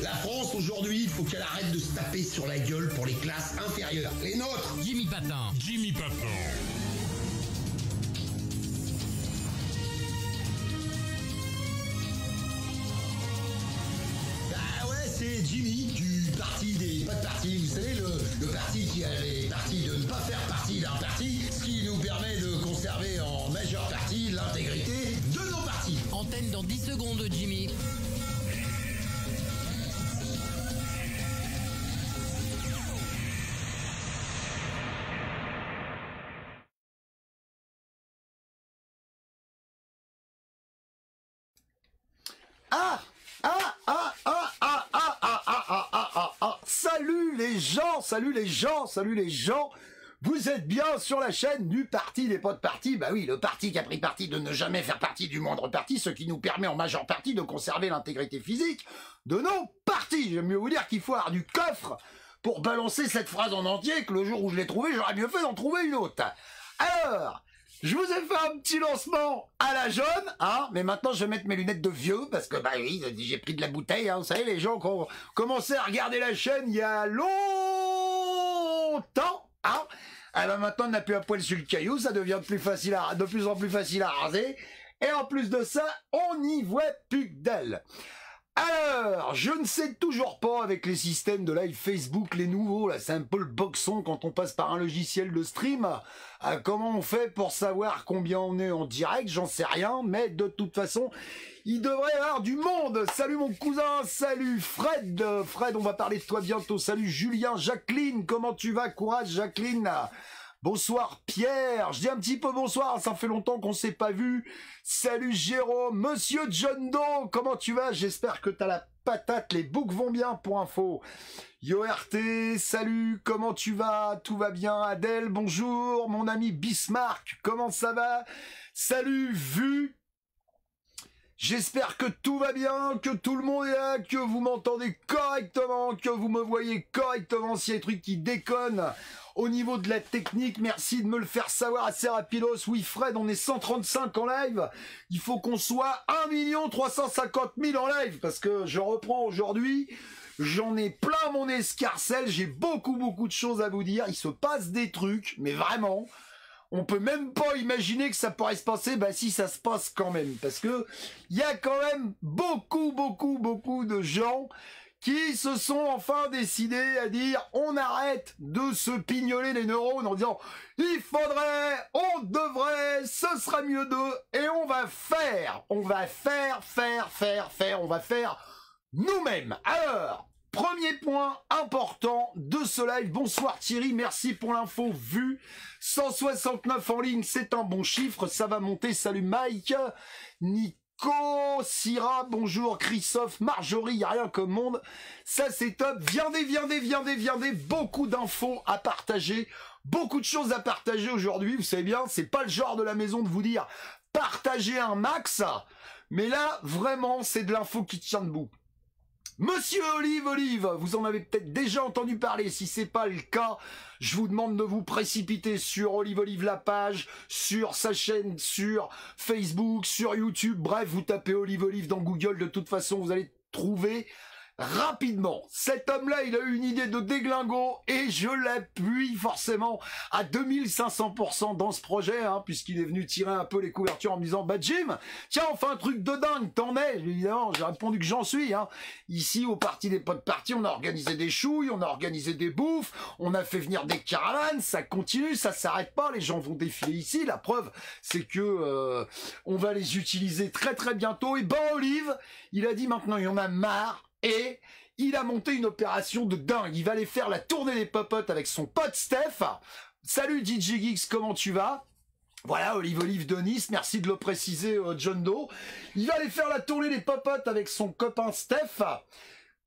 La France, aujourd'hui, il faut qu'elle arrête de se taper sur la gueule pour les classes inférieures. Les nôtres. Jimmy Patin. Jimmy Patin. Ah ouais, c'est Jimmy du parti des pas de parti. Vous savez, le parti qui a les partis de ne pas faire partie d'un parti, ce qui nous permet de conserver en majeure partie l'intégrité de nos partis. Antenne dans 10 secondes, Jimmy. Salut les gens, vous êtes bien sur la chaîne du parti des potes partis. Bah oui, le parti qui a pris parti de ne jamais faire partie du moindre parti, ce qui nous permet en majeure partie de conserver l'intégrité physique de nos partis. J'aime mieux vous dire qu'il faut avoir du coffre pour balancer cette phrase en entier, que le jour où je l'ai trouvée, j'aurais mieux fait d'en trouver une autre. Alors, je vous ai fait un petit lancement à la jaune, hein, mais maintenant je vais mettre mes lunettes de vieux, parce que, bah oui, j'ai pris de la bouteille, hein, vous savez, les gens qui ont commencé à regarder la chaîne il y a longtemps, hein, et ben maintenant on n'a plus un poil sur le caillou, ça devient de plus en plus facile à raser, et en plus de ça, on n'y voit plus que dalle. Alors, je ne sais toujours pas avec les systèmes de live Facebook, les nouveaux, là, c'est un peu le boxon quand on passe par un logiciel de stream. Comment on fait pour savoir combien on est en direct, j'en sais rien, mais de toute façon, il devrait y avoir du monde. Salut mon cousin, salut Fred. Fred, on va parler de toi bientôt. Salut Julien, Jacqueline, comment tu vas? Courage Jacqueline. Bonsoir Pierre, je dis un petit peu bonsoir, ça fait longtemps qu'on s'est pas vu. Salut Jérôme, Monsieur John Doe, comment tu vas? J'espère que t'as la patate, les boucs vont bien pour info. YoRT, salut, comment tu vas? Tout va bien? Adèle, bonjour. Mon ami Bismarck, comment ça va? Salut Vu. J'espère que tout va bien, que tout le monde est là, que vous m'entendez correctement, que vous me voyez correctement. S'il y a des trucs qui déconnent au niveau de la technique, merci de me le faire savoir assez rapidos. Oui Fred, on est 135 en live. Il faut qu'on soit 1 350 000 en live, parce que je reprends aujourd'hui. J'en ai plein mon escarcelle, j'ai beaucoup de choses à vous dire. Il se passe des trucs, mais vraiment... On peut même pas imaginer que ça pourrait se passer, bah si ça se passe quand même, parce que il y a quand même beaucoup de gens qui se sont enfin décidés à dire on arrête de se pignoler les neurones en disant il faudrait, on devrait, ce sera mieux d'eux, et on va faire nous-mêmes. Alors, premier point important de ce live. Bonsoir Thierry, merci pour l'info vue. 169 en ligne, c'est un bon chiffre, ça va monter. Salut Mike, Nico, Syrah, bonjour Christophe, Marjorie, y a rien comme monde. Ça c'est top, viendez, beaucoup d'infos à partager, beaucoup de choses à partager aujourd'hui. Vous savez bien, c'est pas le genre de la maison de vous dire partagez un max, mais là vraiment c'est de l'info qui tient debout. Monsieur Olive, vous en avez peut-être déjà entendu parler. Si c'est pas le cas, je vous demande de vous précipiter sur Olive la page, sur sa chaîne, sur Facebook, sur YouTube. Bref, vous tapez Olive dans Google. De toute façon, vous allez trouver rapidement. Cet homme-là, il a eu une idée de déglingo et je l'appuie forcément à 2500% dans ce projet, hein, puisqu'il est venu tirer un peu les couvertures en me disant « Bah Jim, tiens, on fait un truc de dingue, t'en es ?» Évidemment, j'ai répondu que j'en suis. Hein. Ici, au parti des potes partis, on a organisé des chouilles, on a organisé des bouffes, on a fait venir des caravanes, ça continue, ça s'arrête pas, les gens vont défiler ici. La preuve, c'est que on va les utiliser très bientôt. Et ben Olive, il a dit maintenant, il y en a marre. Et il a monté une opération de dingue. Il va aller faire la tournée des popotes avec son pote Steph. Salut DJ Geeks, comment tu vas? Voilà, Olive de Nice, merci de le préciser John Doe. Il va aller faire la tournée des popotes avec son copain Steph.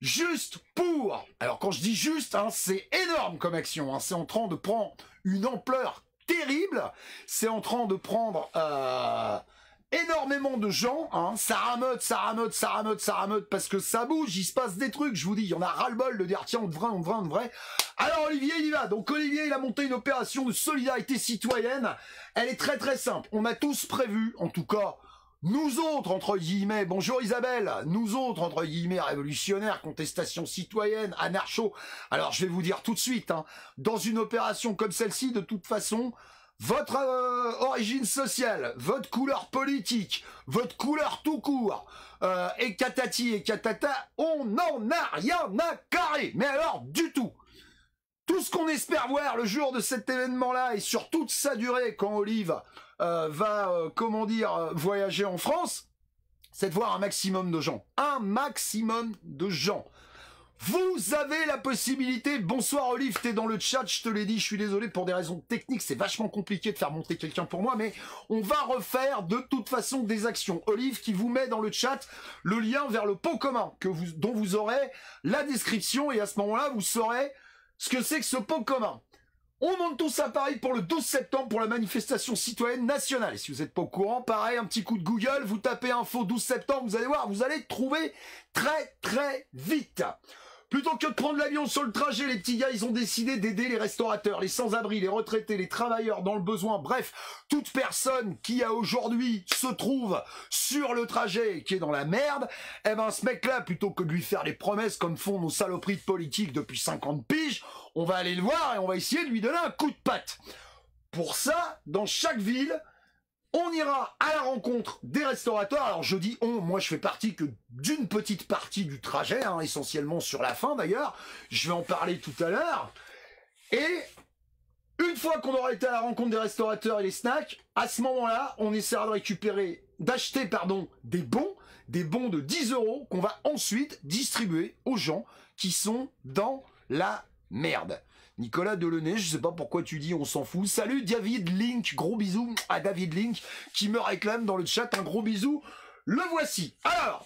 Juste pour... Alors quand je dis juste, hein, c'est énorme comme action. Hein, c'est en train de prendre une ampleur terrible. C'est en train de prendre... énormément de gens, hein, ça rameute, parce que ça bouge, il se passe des trucs, je vous dis, il y en a ras-le-bol de dire, tiens, on devrait. Alors Olivier, il y va. Donc Olivier, il a monté une opération de solidarité citoyenne. Elle est très simple. On a tous prévu, en tout cas, Nous autres, entre guillemets, bonjour Isabelle, nous autres, entre guillemets, révolutionnaires, contestation citoyenne, anarcho, alors je vais vous dire tout de suite, hein, dans une opération comme celle-ci, de toute façon, votre origine sociale, votre couleur politique, votre couleur tout court, et catati et catata, on n'en a rien à carrer, mais alors du tout. Tout ce qu'on espère voir le jour de cet événement-là et sur toute sa durée quand Olive va, comment dire, voyager en France, c'est de voir un maximum de gens. Un maximum de gens. Vous avez la possibilité, bonsoir Olive, t'es dans le chat, je te l'ai dit, je suis désolé pour des raisons techniques, c'est vachement compliqué de faire monter quelqu'un pour moi, mais on va refaire de toute façon des actions. Olive qui vous met dans le chat le lien vers le pot commun dont vous aurez la description et à ce moment-là, vous saurez ce que c'est que ce pot commun. On monte tous à Paris pour le 12 septembre pour la manifestation citoyenne nationale. Et si vous n'êtes pas au courant, pareil, un petit coup de Google, vous tapez info 12 septembre, vous allez voir, vous allez trouver très très vite. Plutôt que de prendre l'avion sur le trajet, les petits gars, ils ont décidé d'aider les restaurateurs, les sans-abri, les retraités, les travailleurs dans le besoin, bref, toute personne qui a aujourd'hui se trouve sur le trajet et qui est dans la merde, eh ben ce mec-là, plutôt que de lui faire les promesses comme font nos saloperies de politique depuis 50 piges, on va aller le voir et on va essayer de lui donner un coup de patte. Pour ça, dans chaque ville, on ira à la rencontre des restaurateurs. Alors je dis on, moi je fais partie que d'une petite partie du trajet, hein, essentiellement sur la fin d'ailleurs. Je vais en parler tout à l'heure. Et une fois qu'on aura été à la rencontre des restaurateurs et les snacks, à ce moment-là, on essaiera de récupérer, d'acheter des bons de 10 € qu'on va ensuite distribuer aux gens qui sont dans la merde. Nicolas Delaunay, je sais pas pourquoi tu dis on s'en fout. Salut David Link, gros bisous à David Link qui me réclame dans le chat un gros bisou. Le voici. Alors,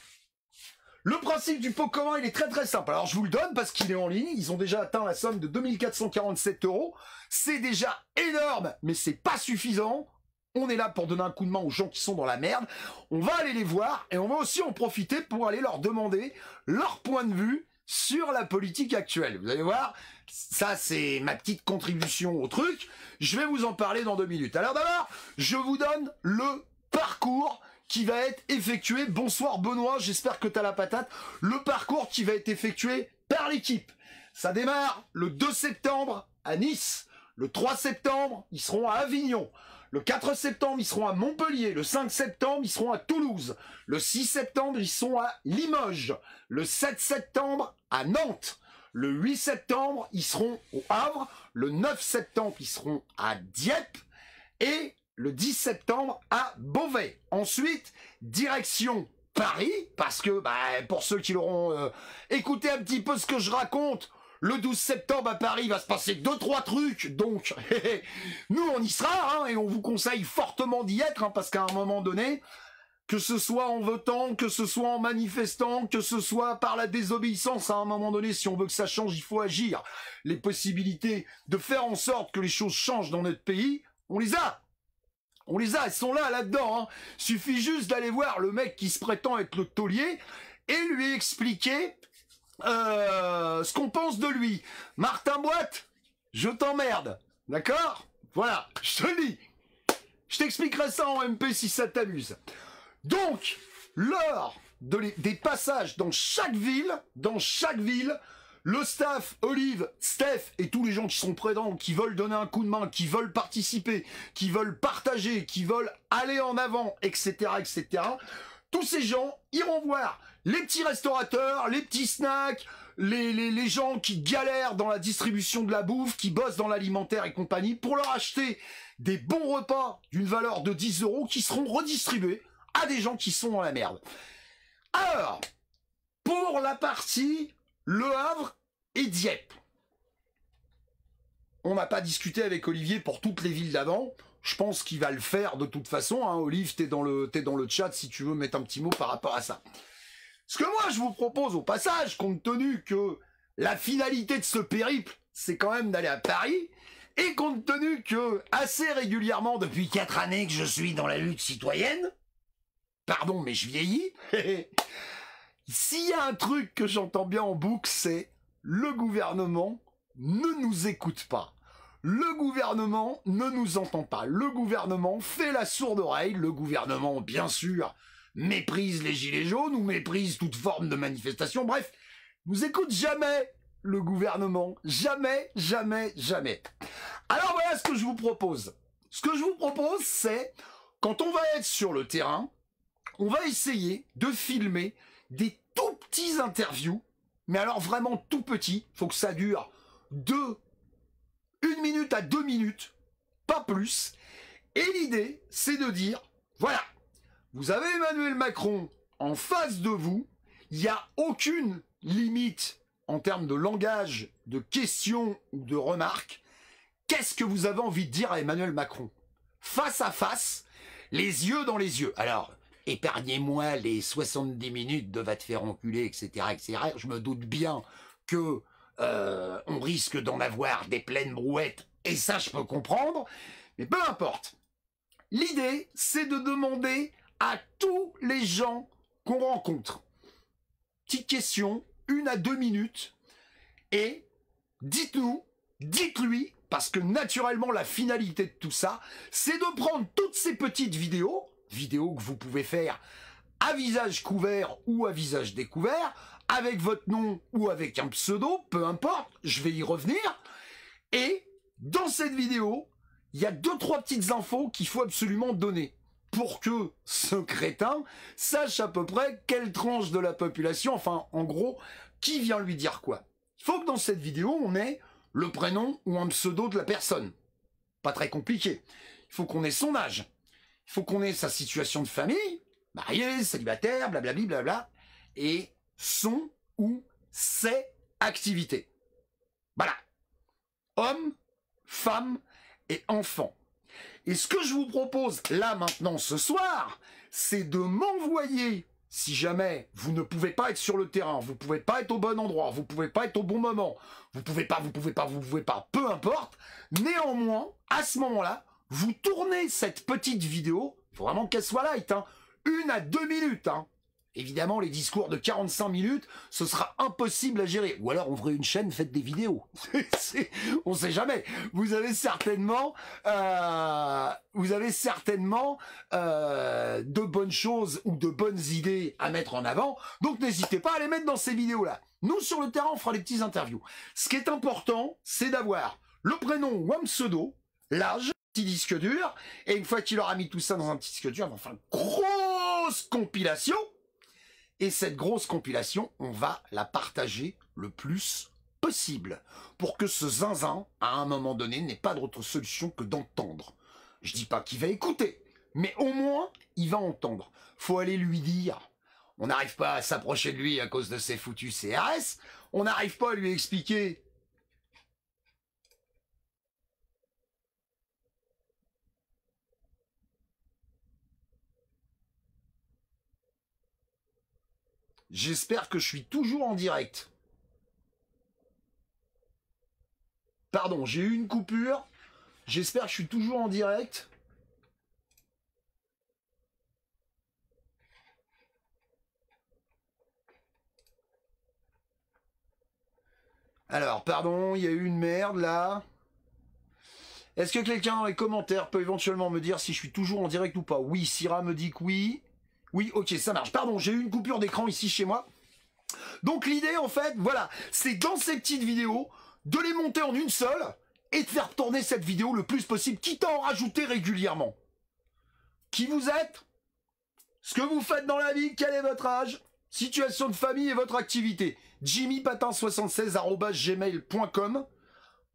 le principe du pot commun, il est très très simple. Alors je vous le donne parce qu'il est en ligne. Ils ont déjà atteint la somme de 2447 €. C'est déjà énorme, mais c'est pas suffisant. On est là pour donner un coup de main aux gens qui sont dans la merde. On va aller les voir et on va aussi en profiter pour aller leur demander leur point de vue sur la politique actuelle. Vous allez voir, ça c'est ma petite contribution au truc. Je vais vous en parler dans 2 minutes. Alors d'abord, je vous donne le parcours qui va être effectué. Bonsoir Benoît, j'espère que tu as la patate. Le parcours qui va être effectué par l'équipe. Ça démarre le 2 septembre à Nice. Le 3 septembre, ils seront à Avignon. Le 4 septembre, ils seront à Montpellier. Le 5 septembre, ils seront à Toulouse. Le 6 septembre, ils sont à Limoges. Le 7 septembre, à Nantes. Le 8 septembre, ils seront au Havre. Le 9 septembre, ils seront à Dieppe. Et le 10 septembre, à Beauvais. Ensuite, direction Paris, parce que pour ceux qui l'auront écouté un petit peu ce que je raconte, le 12 septembre à Paris va se passer 2-3 trucs, donc nous on y sera, hein, et on vous conseille fortement d'y être, hein, parce qu'à un moment donné, que ce soit en votant, que ce soit en manifestant, que ce soit par la désobéissance, à un moment donné, si on veut que ça change, il faut agir. Les possibilités de faire en sorte que les choses changent dans notre pays, on les a. On les a, elles sont là-dedans. Hein. Suffit juste d'aller voir le mec qui se prétend être le taulier et lui expliquer ce qu'on pense de lui. Martin Boite, je t'emmerde. D'accord? Voilà, je te le dis. Je t'expliquerai ça en MP si ça t'amuse. Donc, lors des passages dans chaque ville, le staff, Olive, Steph et tous les gens qui sont présents, qui veulent donner un coup de main, qui veulent participer, qui veulent partager, qui veulent aller en avant, etc., etc., tous ces gens iront voir les petits restaurateurs, les petits snacks, les gens qui galèrent dans la distribution de la bouffe, qui bossent dans l'alimentaire et compagnie, pour leur acheter des bons repas d'une valeur de 10 € qui seront redistribués à des gens qui sont dans la merde. Alors, pour la partie Le Havre et Dieppe, on n'a pas discuté avec Olivier pour toutes les villes d'avant. Je pense qu'il va le faire de toute façon. Hein. Olive, t'es dans le chat si tu veux mettre un petit mot par rapport à ça. Ce que moi je vous propose au passage, compte tenu que la finalité de ce périple, c'est quand même d'aller à Paris, et compte tenu que assez régulièrement, depuis 4 années que je suis dans la lutte citoyenne, pardon mais je vieillis, s'il y a un truc que j'entends bien en boucle, c'est le gouvernement ne nous écoute pas. le gouvernement ne nous entend pas. Le gouvernement fait la sourde oreille. Le gouvernement, bien sûr, méprise les gilets jaunes ou méprise toute forme de manifestation. Bref, nous écoute jamais le gouvernement. Jamais, jamais, jamais. Alors voilà ce que je vous propose. Ce que je vous propose, c'est, quand on va être sur le terrain, on va essayer de filmer des tout petits interviews, mais alors vraiment tout petits. Il faut que ça dure 1 minute à 2 minutes, pas plus. Et l'idée, c'est de dire, voilà, vous avez Emmanuel Macron en face de vous, il n'y a aucune limite en termes de langage, de questions ou de remarques. Qu'est-ce que vous avez envie de dire à Emmanuel Macron? Face à face, les yeux dans les yeux. Alors, épargnez-moi les 70 minutes de va te faire enculer, etc., etc. Je me doute bien que on risque d'en avoir des pleines brouettes, et ça je peux comprendre, mais peu importe. L'idée, c'est de demander à tous les gens qu'on rencontre. Petite question, 1 à 2 minutes, et dites-nous, dites-lui, parce que naturellement la finalité de tout ça, c'est de prendre toutes ces petites vidéos que vous pouvez faire à visage couvert ou à visage découvert, avec votre nom ou avec un pseudo, peu importe, je vais y revenir. Et dans cette vidéo, il y a 2-3 petites infos qu'il faut absolument donner pour que ce crétin sache à peu près quelle tranche de la population, enfin en gros, qui vient lui dire quoi. Il faut que dans cette vidéo, on ait le prénom ou un pseudo de la personne. Pas très compliqué. Il faut qu'on ait son âge. Il faut qu'on ait sa situation de famille, marié, célibataire, blablabli, blabla, et son ou ses activités. Voilà. Homme, femme et enfant. Et ce que je vous propose là maintenant ce soir, c'est de m'envoyer, si jamais vous ne pouvez pas être sur le terrain, vous ne pouvez pas être au bon endroit, vous ne pouvez pas être au bon moment, vous pouvez pas, peu importe, néanmoins, à ce moment-là, vous tournez cette petite vidéo, il faut vraiment qu'elle soit light, 1 à 2 minutes, Évidemment, les discours de 45 minutes, ce sera impossible à gérer. Ou alors, ouvrez une chaîne, faites des vidéos. On sait jamais. Vous avez certainement de bonnes choses ou de bonnes idées à mettre en avant. Donc, n'hésitez pas à les mettre dans ces vidéos-là. Nous, sur le terrain, on fera des petits interviews. Ce qui est important, c'est d'avoir le prénom ou un pseudo, l'âge, petit disque dur, et une fois qu'il aura mis tout ça dans un petit disque dur, on va faire une grosse compilation. Et cette grosse compilation, on va la partager le plus possible pour que ce zinzin, à un moment donné, n'ait pas d'autre solution que d'entendre. Je dis pas qu'il va écouter, mais au moins, il va entendre. Faut aller lui dire. On n'arrive pas à s'approcher de lui à cause de ses foutus CRS. On n'arrive pas à lui expliquer. J'espère que je suis toujours en direct. Pardon, j'ai eu une coupure. J'espère que je suis toujours en direct. Alors, pardon, il y a eu une merde là. Est-ce que quelqu'un dans les commentaires peut éventuellement me dire si je suis toujours en direct ou pas? Oui, Syrah me dit que oui. Oui, ok, ça marche. Pardon, j'ai eu une coupure d'écran ici chez moi. Donc l'idée, en fait, voilà, c'est dans ces petites vidéos, de les monter en une seule et de faire tourner cette vidéo le plus possible, quitte à en rajouter régulièrement. Qui vous êtes? Ce que vous faites dans la vie? Quel est votre âge? Situation de famille et votre activité? jimmypatin76@gmail.com.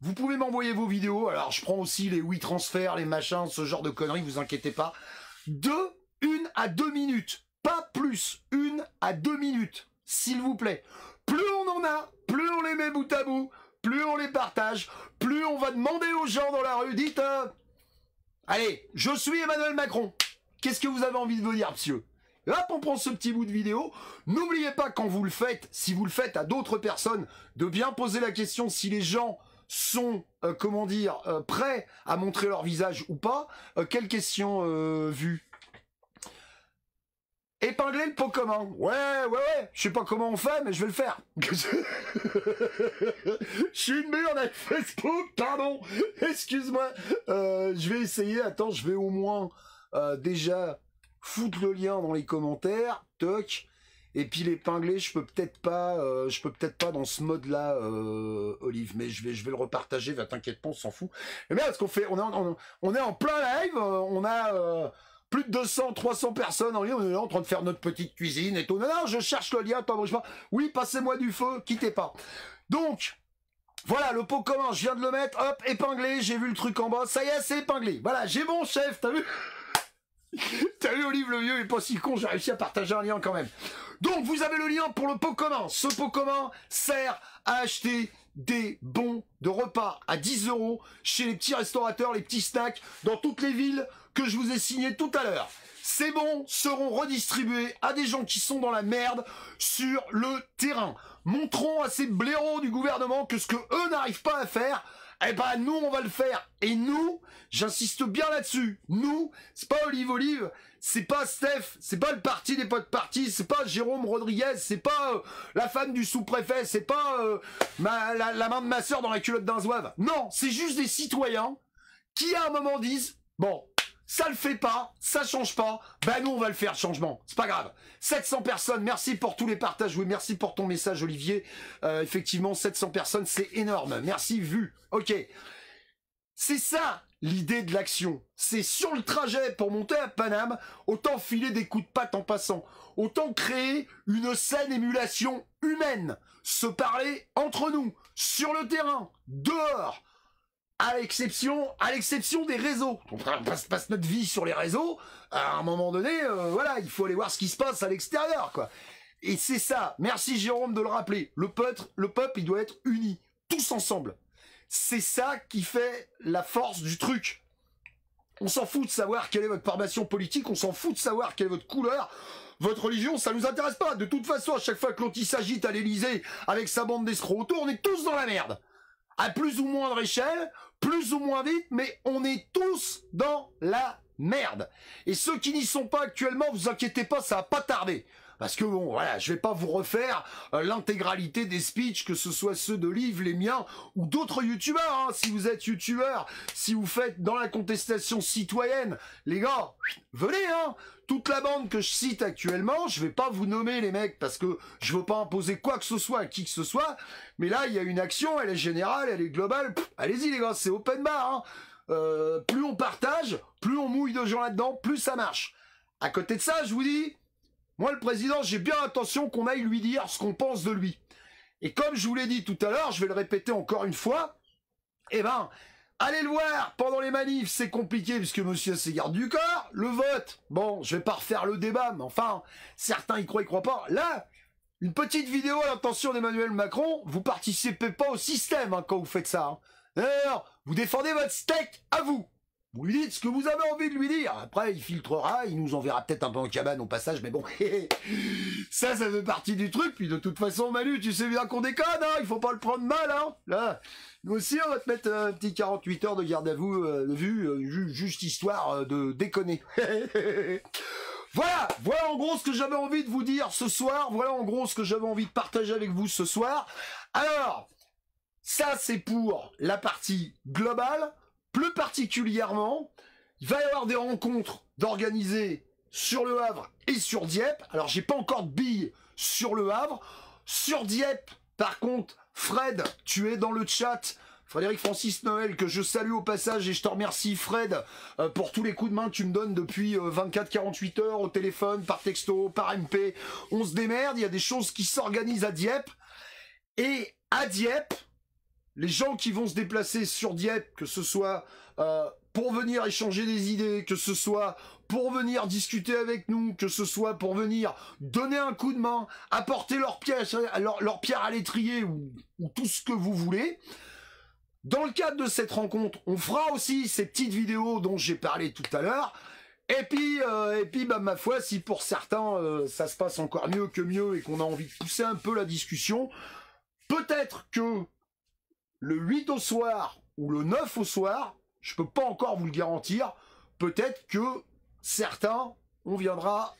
Vous pouvez m'envoyer vos vidéos. Alors, je prends aussi les oui transferts, les machins, ce genre de conneries, vous inquiétez pas. De 1 à 2 minutes, pas plus, 1 à 2 minutes, s'il vous plaît. Plus on en a, plus on les met bout à bout, plus on les partage, plus on va demander aux gens dans la rue, dites, allez, je suis Emmanuel Macron, qu'est-ce que vous avez envie de me dire, monsieur? Et hop, on prend ce petit bout de vidéo. N'oubliez pas, quand vous le faites, si vous le faites à d'autres personnes, de bien poser la question si les gens sont, prêts à montrer leur visage ou pas. Quelle question vue? épingler le pot commun. Ouais, je sais pas comment on fait, mais je vais le faire. Je suis une merde avec Facebook, pardon, excuse-moi. Je vais essayer, attends, je vais au moins déjà foutre le lien dans les commentaires, toc. Et puis l'épingler, je peux peut-être pas dans ce mode-là, Olive, mais je vais le repartager, va t'inquiète pas, on s'en fout. Mais bien, parce qu'on fait, on est en plein live, on a plus de 200, 300 personnes en ligne, on est là en train de faire notre petite cuisine et tout. Non, je cherche le lien, attends, bouge pas. Oui, passez-moi du feu, quittez pas. Donc, voilà, le pot commun, je viens de le mettre, hop, épinglé, j'ai vu le truc en bas, ça y est, c'est épinglé. Voilà, j'ai mon chef, t'as vu? T'as vu, Olive, le vieux, il est pas si con, j'ai réussi à partager un lien quand même. Donc, vous avez le lien pour le pot commun. Ce pot commun sert à acheter des bons de repas à 10 € chez les petits restaurateurs, les petits snacks, dans toutes les villes que je vous ai signées tout à l'heure. Ces bons seront redistribués à des gens qui sont dans la merde sur le terrain. Montrons à ces blaireaux du gouvernement que ce que eux n'arrivent pas à faire, eh ben nous on va le faire. Et nous, j'insiste bien là-dessus, nous, c'est pas Olive, c'est pas Steph, c'est pas le parti des potes partis, c'est pas Jérôme Rodriguez, c'est pas la femme du sous-préfet, c'est pas la main de ma sœur dans la culotte d'un zouave. Non, c'est juste des citoyens qui à un moment disent, bon, ça le fait pas, ça change pas, ben nous on va le faire le changement, c'est pas grave. 700 personnes, merci pour tous les partages, oui merci pour ton message Olivier, effectivement 700 personnes c'est énorme, merci vu, ok. C'est ça l'idée de l'action, c'est sur le trajet pour monter à Paname, autant filer des coups de patte en passant, autant créer une saine émulation humaine, se parler entre nous, sur le terrain, dehors, à l'exception des réseaux. On passe notre vie sur les réseaux, à un moment donné, voilà, il faut aller voir ce qui se passe à l'extérieur, quoi. Et c'est ça, merci Jérôme de le rappeler, le peuple, il doit être uni, tous ensemble. C'est ça qui fait la force du truc. On s'en fout de savoir quelle est votre formation politique, on s'en fout de savoir quelle est votre couleur, votre religion, ça nous intéresse pas. De toute façon, à chaque fois que l'autre s'agite à l'Elysée avec sa bande d'escrocs autour, on est tous dans la merde. À plus ou moindre échelle, plus ou moins vite, mais on est tous dans la merde. Et ceux qui n'y sont pas actuellement, vous inquiétez pas, ça va pas tarder. Parce que bon, voilà, je vais pas vous refaire l'intégralité des speeches, que ce soit ceux d'Olive, les miens, ou d'autres youtubeurs, hein. Si vous êtes youtubeur, si vous faites dans la contestation citoyenne, les gars, venez, hein. Toute la bande que je cite actuellement, je vais pas vous nommer les mecs, parce que je veux pas imposer quoi que ce soit à qui que ce soit, mais là, il y a une action, elle est générale, elle est globale, allez-y les gars, c'est open bar, hein. Plus on partage, plus on mouille de gens là-dedans, plus ça marche. À côté de ça, je vous dis, moi, le président, j'ai bien l'intention qu'on aille lui dire ce qu'on pense de lui. Et comme je vous l'ai dit tout à l'heure, je vais le répéter encore une fois, eh ben, allez le voir pendant les manifs, c'est compliqué puisque monsieur c'est garde du corps. Le vote, bon, je vais pas refaire le débat, mais enfin, certains y croient pas. Là, une petite vidéo à l'intention d'Emmanuel Macron, vous participez pas au système hein, quand vous faites ça. Hein. Alors, vous défendez votre steak à vous. Vous lui dites ce que vous avez envie de lui dire. Après, il filtrera, il nous enverra peut-être un peu en cabane au passage, mais bon, ça fait partie du truc. Puis de toute façon, Manu, tu sais bien qu'on déconne, hein, il faut pas le prendre mal, hein. Là, nous aussi, on va te mettre un petit 48 heures de garde à vue, juste histoire de déconner. Voilà en gros ce que j'avais envie de vous dire ce soir. Voilà en gros ce que j'avais envie de partager avec vous ce soir. Alors, ça c'est pour la partie globale. Plus particulièrement, il va y avoir des rencontres d'organiser sur le Havre et sur Dieppe. Alors, j'ai pas encore de billes sur le Havre. Sur Dieppe, par contre, Fred, tu es dans le chat. Frédéric Francis Noël, que je salue au passage, et je te remercie, Fred, pour tous les coups de main que tu me donnes depuis 24-48 heures, au téléphone, par texto, par MP. On se démerde, il y a des choses qui s'organisent à Dieppe. Et à Dieppe, les gens qui vont se déplacer sur Dieppe, que ce soit pour venir échanger des idées, que ce soit pour venir discuter avec nous, que ce soit pour venir donner un coup de main, apporter leur pierre à l'étrier ou tout ce que vous voulez. Dans le cadre de cette rencontre, on fera aussi ces petites vidéos dont j'ai parlé tout à l'heure. Et puis, bah, ma foi, si pour certains, ça se passe encore mieux que mieux et qu'on a envie de pousser un peu la discussion, peut-être que le 8 au soir ou le 9 au soir, je peux pas encore vous le garantir, peut-être que certains on viendra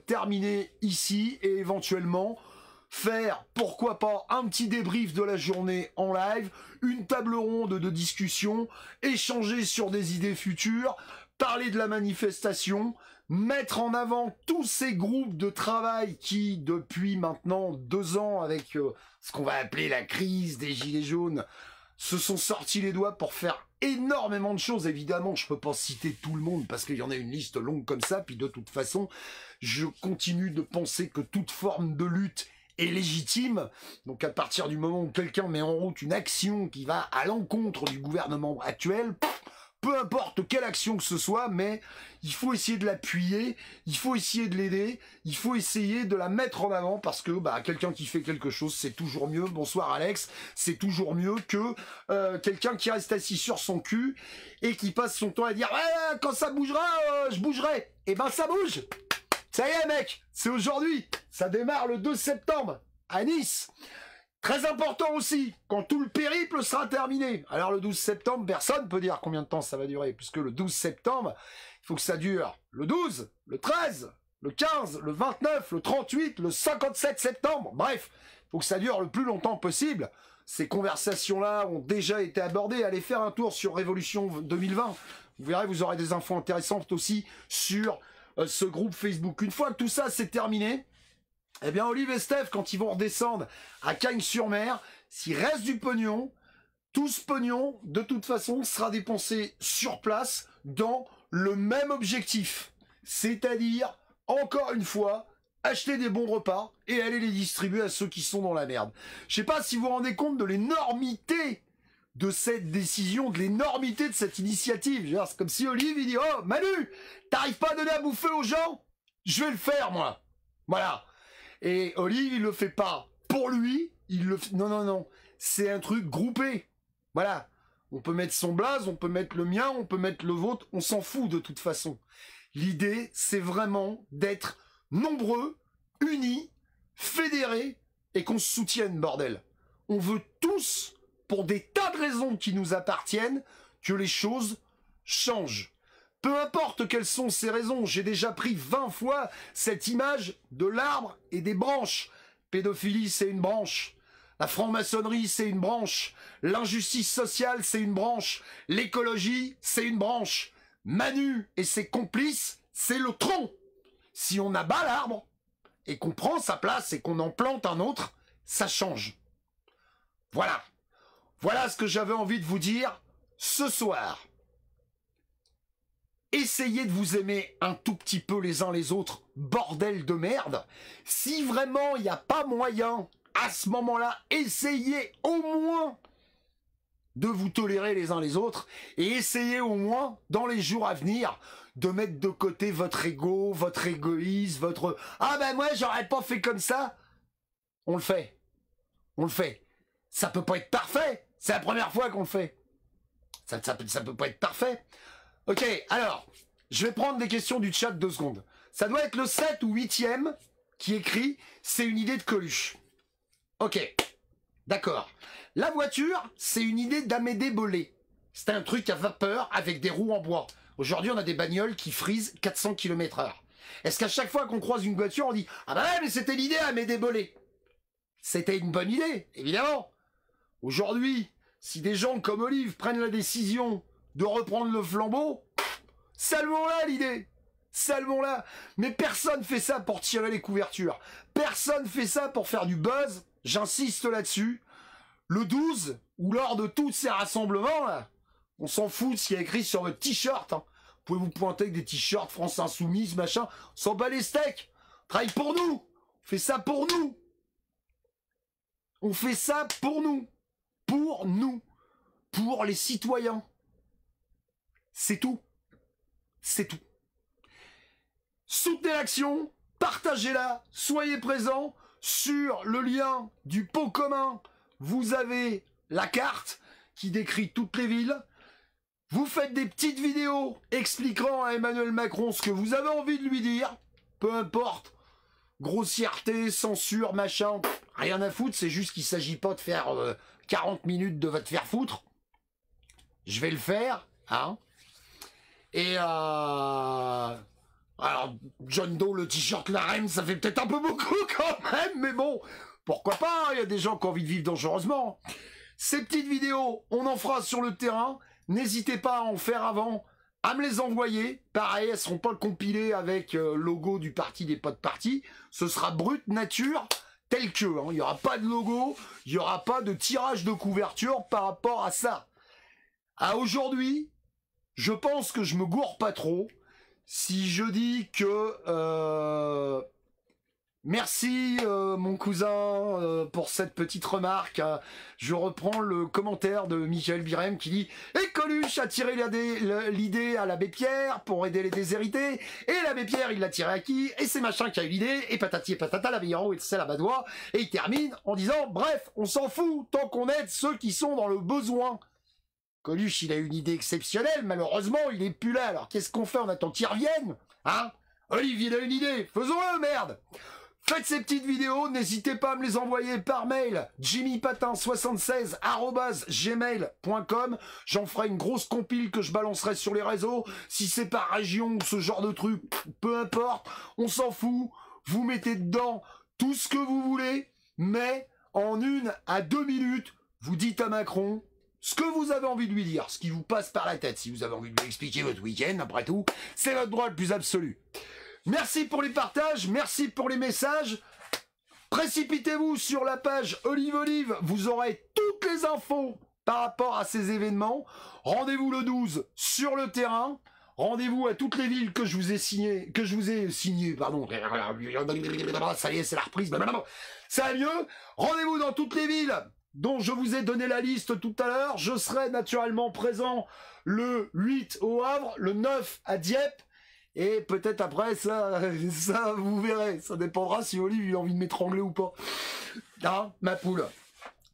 terminer ici et éventuellement faire, pourquoi pas, un petit débrief de la journée en live, une table ronde de discussion, échanger sur des idées futures, parler de la manifestation, mettre en avant tous ces groupes de travail qui, depuis maintenant 2 ans, avec ce qu'on va appeler la crise des gilets jaunes, se sont sortis les doigts pour faire énormément de choses. Évidemment, je peux pas citer tout le monde parce qu'il y en a une liste longue comme ça, puis de toute façon, je continue de penser que toute forme de lutte est légitime. Donc à partir du moment où quelqu'un met en route une action qui va à l'encontre du gouvernement actuel, peu importe quelle action que ce soit, mais il faut essayer de l'appuyer, il faut essayer de l'aider, il faut essayer de la mettre en avant parce que quelqu'un qui fait quelque chose, c'est toujours mieux. Bonsoir Alex, c'est toujours mieux que quelqu'un qui reste assis sur son cul et qui passe son temps à dire ouais, quand ça bougera, je bougerai. Et ben ça bouge. Ça y est mec, c'est aujourd'hui. Ça démarre le 2 septembre à Nice. Très important aussi, quand tout le périple sera terminé. Alors le 12 septembre, personne ne peut dire combien de temps ça va durer, puisque le 12 septembre, il faut que ça dure le 12, le 13, le 15, le 29, le 38, le 57 septembre. Bref, il faut que ça dure le plus longtemps possible. Ces conversations-là ont déjà été abordées. Allez faire un tour sur Révolution 2020. Vous verrez, vous aurez des infos intéressantes aussi sur ce groupe Facebook. Une fois que tout ça c'est terminé, eh bien, Olive et Steph, quand ils vont redescendre à Cagnes-sur-Mer, s'il reste du pognon, tout ce pognon, de toute façon, sera dépensé sur place dans le même objectif. C'est-à-dire, encore une fois, acheter des bons repas et aller les distribuer à ceux qui sont dans la merde. Je sais pas si vous vous rendez compte de l'énormité de cette décision, de l'énormité de cette initiative. C'est comme si Olive, il dit « Oh, Manu, t'arrives pas à donner à bouffer aux gens? Je vais le faire, moi. » Voilà. Et Olive, il le fait pas pour lui, il le fait... Non, non, non. C'est un truc groupé. Voilà. On peut mettre son blaze, on peut mettre le mien, on peut mettre le vôtre, on s'en fout de toute façon. L'idée, c'est vraiment d'être nombreux, unis, fédérés, et qu'on se soutienne, bordel. On veut tous, pour des tas de raisons qui nous appartiennent, que les choses changent. Peu importe quelles sont ces raisons, j'ai déjà pris 20 fois cette image de l'arbre et des branches. Pédophilie, c'est une branche. La franc-maçonnerie, c'est une branche. L'injustice sociale, c'est une branche. L'écologie, c'est une branche. Manu et ses complices, c'est le tronc. Si on abat l'arbre et qu'on prend sa place et qu'on en plante un autre, ça change. Voilà. Voilà ce que j'avais envie de vous dire ce soir. Essayez de vous aimer un tout petit peu les uns les autres, bordel de merde. Si vraiment il n'y a pas moyen, à ce moment-là, essayez au moins de vous tolérer les uns les autres et essayez au moins, dans les jours à venir, de mettre de côté votre ego, votre égoïsme, votre « Ah ben moi, j'aurais pas fait comme ça !» On le fait. On le fait. Ça peut pas être parfait. C'est la première fois qu'on le fait. Ça peut pas être parfait. Ok, alors, je vais prendre des questions du chat 2 secondes. Ça doit être le 7 ou 8e qui écrit « C'est une idée de Coluche ». Ok, d'accord. La voiture, c'est une idée d'Amédée Bollé. C'est un truc à vapeur avec des roues en bois. Aujourd'hui, on a des bagnoles qui frisent 400 km/h. Est-ce qu'à chaque fois qu'on croise une voiture, on dit « Ah bah ouais, mais c'était l'idée Amédée Bollé ». C'était une bonne idée, évidemment. Aujourd'hui, si des gens comme Olive prennent la décision de reprendre le flambeau, saluons-la l'idée, saluons-la. Mais personne fait ça pour tirer les couvertures. Personne fait ça pour faire du buzz. J'insiste là-dessus. Le 12, ou lors de tous ces rassemblements, là, on s'en fout de ce qu'il y a écrit sur votre t-shirt. Hein. Vous pouvez vous pointer avec des t-shirts France Insoumise, machin. On s'en bat les steaks. On travaille pour nous. On fait ça pour nous. On fait ça pour nous. Pour nous. Pour les citoyens. C'est tout. C'est tout. Soutenez l'action, partagez-la, soyez présents. Sur le lien du pot commun, vous avez la carte qui décrit toutes les villes. Vous faites des petites vidéos expliquant à Emmanuel Macron ce que vous avez envie de lui dire. Peu importe. Grossièreté, censure, machin, rien à foutre. C'est juste qu'il ne s'agit pas de faire 40 minutes de votre faire foutre. Je vais le faire, hein. Et Alors, John Doe, le t-shirt La Reine, ça fait peut-être un peu beaucoup quand même, mais bon, pourquoi pas, il y a des gens qui ont envie de vivre dangereusement. Ces petites vidéos, on en fera sur le terrain, n'hésitez pas à en faire avant, à me les envoyer. Pareil, elles seront pas compilées avec logo du parti des potes partis. Ce sera brut nature, tel que. Il n'y aura pas de logo, il n'y aura pas de tirage de couverture par rapport à ça. À aujourd'hui, je pense que je me gourre pas trop si je dis que... Merci mon cousin pour cette petite remarque. Je reprends le commentaire de Michael Birem qui dit « Et Coluche a tiré l'idée à l'abbé Pierre pour aider les déshérités. Et l'abbé Pierre, il l'a tiré à qui? Et c'est machin qui a eu l'idée. Et patati et patata, l'abbé Hérault et c'est la badoie. » Et il termine en disant « Bref, on s'en fout tant qu'on aide ceux qui sont dans le besoin. » Coluche, il a une idée exceptionnelle. Malheureusement, il est plus là. Alors qu'est-ce qu'on fait? On attend qu'il revienne, hein? Olivier, il a une idée. Faisons-le, merde! Faites ces petites vidéos, n'hésitez pas à me les envoyer par mail, jimmypatin76@gmail.com. J'en ferai une grosse compile que je balancerai sur les réseaux. Si c'est par région ou ce genre de truc, peu importe, on s'en fout. Vous mettez dedans tout ce que vous voulez, mais en 1 à 2 minutes, vous dites à Macron ce que vous avez envie de lui dire, ce qui vous passe par la tête. Si vous avez envie de lui expliquer votre week-end, après tout, c'est votre droit le plus absolu. Merci pour les partages, merci pour les messages. Précipitez-vous sur la page Olive Olive, vous aurez toutes les infos par rapport à ces événements. Rendez-vous le 12 sur le terrain. Rendez-vous à toutes les villes que je vous ai signées, pardon. Ça y est, c'est la reprise. Ça va mieux. Rendez-vous dans toutes les villes dont je vous ai donné la liste tout à l'heure. Je serai naturellement présent le 8 au Havre, le 9 à Dieppe. Et peut-être après, ça, vous verrez. Ça dépendra si Olive il a envie de m'étrangler ou pas. Hein, ma poule.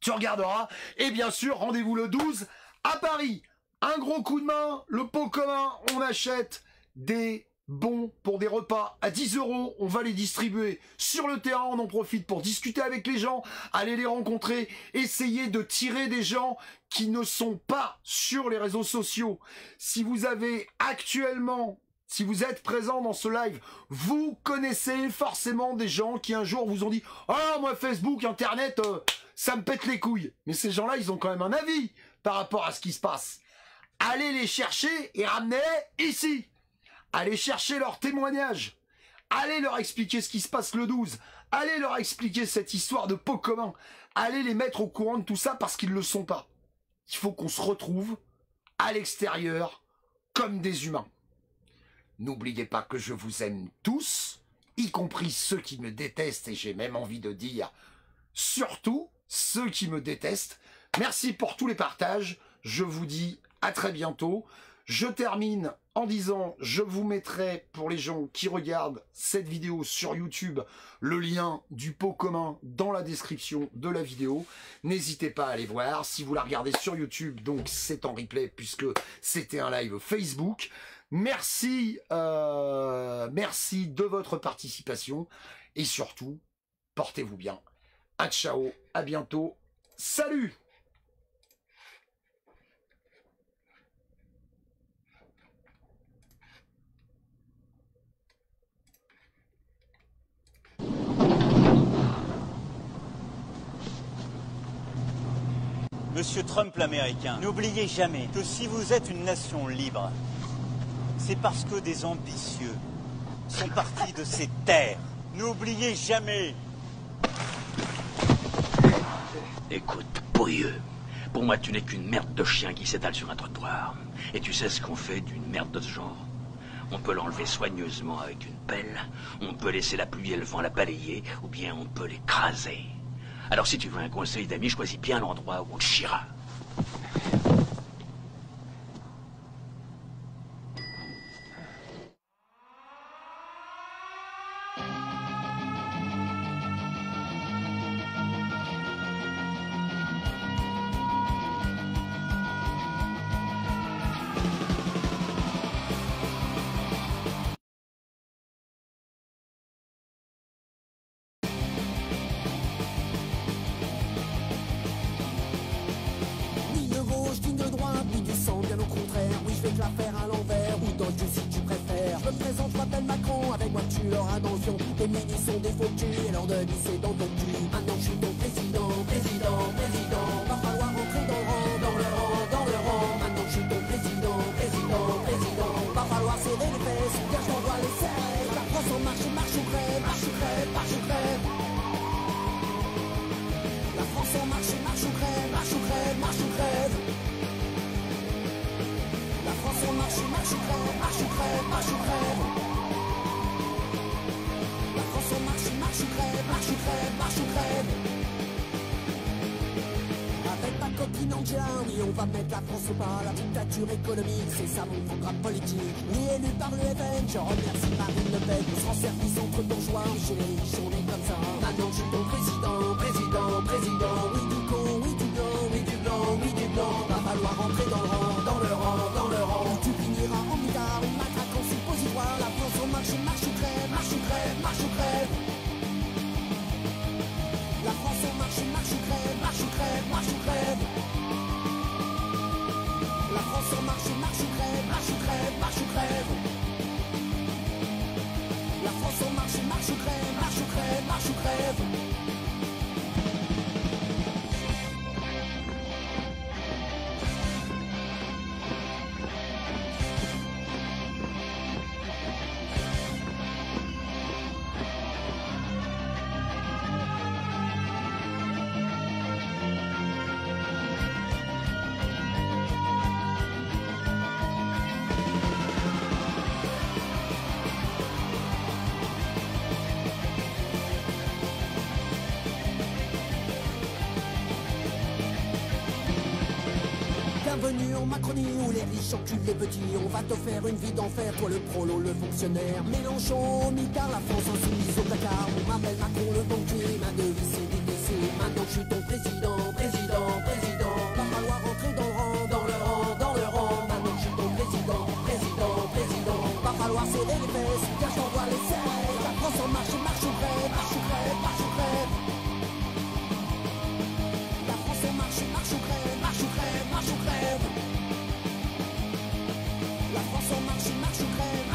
Tu regarderas. Et bien sûr, rendez-vous le 12 à Paris. Un gros coup de main, le pot commun, on achète des bons pour des repas à 10 €. On va les distribuer sur le terrain. On en profite pour discuter avec les gens, aller les rencontrer, essayer de tirer des gens qui ne sont pas sur les réseaux sociaux. Si vous avez actuellement... Si vous êtes présent dans ce live, vous connaissez forcément des gens qui un jour vous ont dit « Ah, moi Facebook, Internet, ça me pète les couilles ». Mais ces gens-là, ils ont quand même un avis par rapport à ce qui se passe. Allez les chercher et ramenez-les ici. Allez chercher leurs témoignages. Allez leur expliquer ce qui se passe le 12. Allez leur expliquer cette histoire de pot commun. Allez les mettre au courant de tout ça parce qu'ils ne le sont pas. Il faut qu'on se retrouve à l'extérieur comme des humains. N'oubliez pas que je vous aime tous, y compris ceux qui me détestent, et j'ai même envie de dire, surtout ceux qui me détestent. Merci pour tous les partages, je vous dis à très bientôt. Je termine en disant, je vous mettrai, pour les gens qui regardent cette vidéo sur YouTube, le lien du pot commun dans la description de la vidéo. N'hésitez pas à aller voir. Si vous la regardez sur YouTube, donc c'est en replay, puisque c'était un live Facebook. Merci, merci de votre participation et surtout, portez-vous bien. À ciao, à bientôt, salut! Monsieur Trump l'Américain, n'oubliez jamais que si vous êtes une nation libre, c'est parce que des ambitieux sont partis de ces terres. N'oubliez jamais. Écoute, pourrieux, pour moi tu n'es qu'une merde de chien qui s'étale sur un trottoir. Et tu sais ce qu'on fait d'une merde de ce genre? On peut l'enlever soigneusement avec une pelle, on peut laisser la pluie et le vent la balayer, ou bien on peut l'écraser. Alors si tu veux un conseil d'ami, choisis bien l'endroit où on te chiera. La faire à l'envers ou dans le si tu préfères. Je me présente, je m'appelle Macron. main dans le fion. Tes ministres sont des faux culs et leur devis c'est dans ton cul. Maintenant je suis ton président, président, président. Va falloir rentrer dans le rang, dans le rang, dans le rang. Maintenant je suis ton président, président, président. Va falloir serrer les fesses, car je t'envoie les serrer. La France en marche, marche ou crève, marche ou crève, marche ou crève. La France en marche, marche ou crève, marche ou crève, marche ou crève. La France en marche, marche ou crève, marche ou crève, marche ou crève. La France en marche, marche ou crève, marche ou crève, marche ou crève. Avec ma copine Angela, oui on va mettre la France au pas. La dictature économique, c'est ça mon programme politique. Oui élu par le FN, je remercie Marine Le Pen. On se rend service entre bourgeois, chez les riches on est comme ça. Maintenant je suis ton président, président, président. Oui du con, oui du blanc, oui du blanc, oui du blanc. Va falloir rentrer dans le rang, dans le rang, dans le rang. Ou tu finiras en mitard, une matraque en suppositoire. La France en marche, marche ou crève, marche ou crève, marche ou crève. La France en marche, marche ou crève, marche ou crève, marche ou crève. La France en marche, marche ou crève, marche ou crève, marche ou crève. La France en marche, marche ou crève, marche ou crève, marche ou crève. Bienvenue en Macronie où les riches enculent les petits. On va te faire une vie d'enfer, toi le prolo, le fonctionnaire. Mélenchon, mitard, la France insoumise au placard. On m'appelle Macron le banquier, ma devise c'est DTC. Maintenant je suis ton président, président, président. Va falloir rentrer dans le rang, dans le rang, dans le rang. Maintenant je suis ton président, président, président. Va falloir serrer les fesses, car je t'envoie les serres. La France en marche, marche ou crève, marche ou crève, marche ou crève. La France en marche, marche ou crève, marche ou crève, marche ou crève. La France en marche, marche ou crève.